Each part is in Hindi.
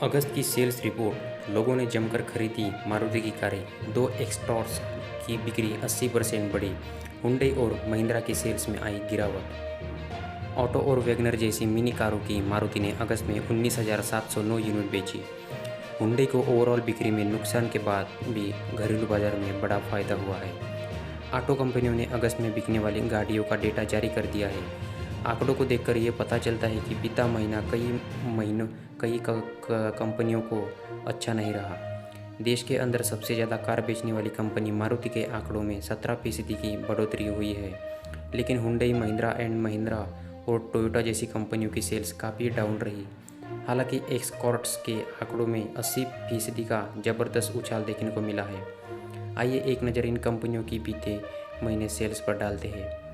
अगस्त की सेल्स रिपोर्ट। लोगों ने जमकर खरीदी मारुति की कारें। दो एक्सटॉर्स की बिक्री 80% बढ़ी। हुंडई और महिंद्रा की सेल्स में आई गिरावट। ऑटो और वैगनर जैसी मिनी कारों की मारुति ने अगस्त में 19,709 यूनिट बेची। हुंडई को ओवरऑल बिक्री में नुकसान के बाद भी घरेलू बाजार में बड़ा फायदा हुआ है। ऑटो कंपनियों ने अगस्त में बिकने वाली गाड़ियों का डेटा जारी कर दिया है। आंकड़ों को देखकर ये पता चलता है कि बीता महीना कई कंपनियों को अच्छा नहीं रहा। देश के अंदर सबसे ज़्यादा कार बेचने वाली कंपनी मारुति के आंकड़ों में 17% की बढ़ोतरी हुई है, लेकिन हुंडई, महिंद्रा एंड महिंद्रा और टोयोटा जैसी कंपनियों की सेल्स काफ़ी डाउन रही। हालांकि एक्सकॉर्ट्स के आंकड़ों में 80% का ज़बरदस्त उछाल देखने को मिला है। आइए एक नज़र इन कंपनियों की बीते महीने सेल्स पर डालते हैं।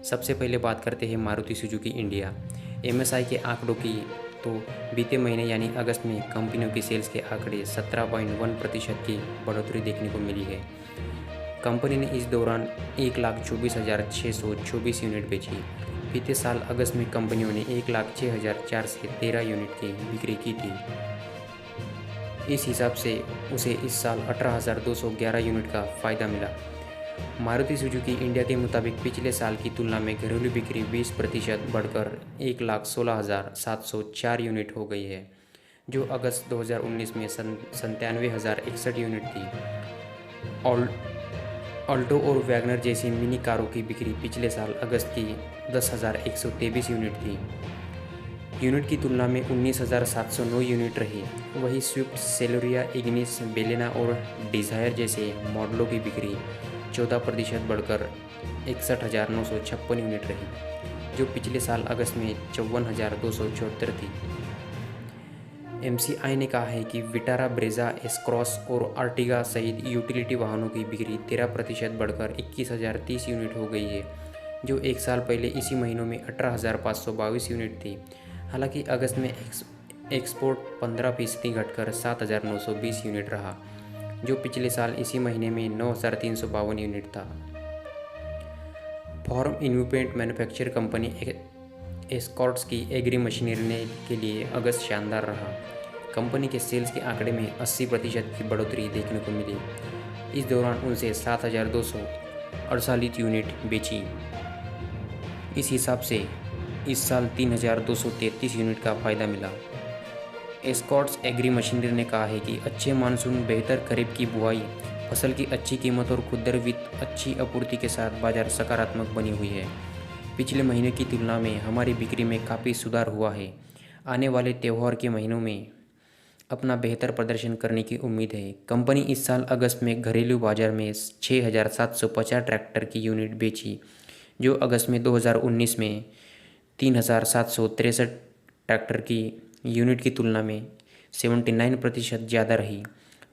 सबसे पहले बात करते हैं मारुति सुजुकी इंडिया। एमएसआई के आंकड़ों की तो बीते महीने यानी अगस्त में कंपनियों की सेल्स के आंकड़े 17.1% की बढ़ोतरी देखने को मिली है। कंपनी ने इस दौरान 1,24,624 यूनिट बेची। बीते साल अगस्त में कंपनियों ने 1,06,413 यूनिट की बिक्री की थी। इस हिसाब से उसे इस साल 18,211 यूनिट का फ़ायदा मिला। मारुति सुजुकी इंडिया के मुताबिक पिछले साल की तुलना में घरेलू बिक्री 20% बढ़कर 1,16,704 यूनिट हो गई है, जो अगस्त 2019 में 97,061 यूनिट थी। ऑल्टो और वैगनर जैसी मिनी कारों की बिक्री पिछले साल अगस्त की 10,123 यूनिट थी। यूनिट की तुलना में 19,709 यूनिट रही। वहीं स्विफ्ट, सेलोरिया, इग्निस, बेलेना और डिज़ायर जैसे मॉडलों की बिक्री 14% बढ़कर 61,956 यूनिट रही, जो पिछले साल अगस्त में 54,274 थी। एमसीआई ने कहा है कि विटारा, ब्रेजा, एस-क्रॉस और आर्टिगा सहित यूटिलिटी वाहनों की बिक्री 13% बढ़कर 21,030 यूनिट हो गई है, जो एक साल पहले इसी महीनों में 18,522 यूनिट थी। हालांकि अगस्त में एक्सपोर्ट 15% घटकर 7,920 यूनिट रहा, जो पिछले साल इसी महीने में 9,352 यूनिट था। Form invent manufacture company Escorts की एग्री मशीनरी के लिए अगस्त शानदार रहा। कंपनी के सेल्स के आंकड़े में 80% की बढ़ोतरी देखने को मिली। इस दौरान उनसे 7,248 यूनिट बेची। इस हिसाब से इस साल 3,233 यूनिट का फ़ायदा मिला। एस्कॉर्ट्स एग्री मशीनरी ने कहा है कि अच्छे मानसून, बेहतर खरीफ की बुआई, फसल की अच्छी कीमत और खुदरा वित्त अच्छी आपूर्ति के साथ बाजार सकारात्मक बनी हुई है। पिछले महीने की तुलना में हमारी बिक्री में काफ़ी सुधार हुआ है। आने वाले त्यौहार के महीनों में अपना बेहतर प्रदर्शन करने की उम्मीद है। कंपनी इस साल अगस्त में घरेलू बाजार में 6,750 ट्रैक्टर की यूनिट बेची, जो अगस्त में 2019 में 3,763 ट्रैक्टर की यूनिट की तुलना में 79% ज़्यादा रही।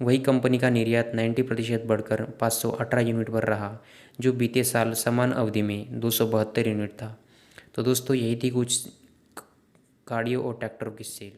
वही कंपनी का निर्यात 90% बढ़कर 518 यूनिट पर रहा, जो बीते साल समान अवधि में 272 यूनिट था। तो दोस्तों, यही थी कुछ गाड़ियों और ट्रैक्टरों की सेल।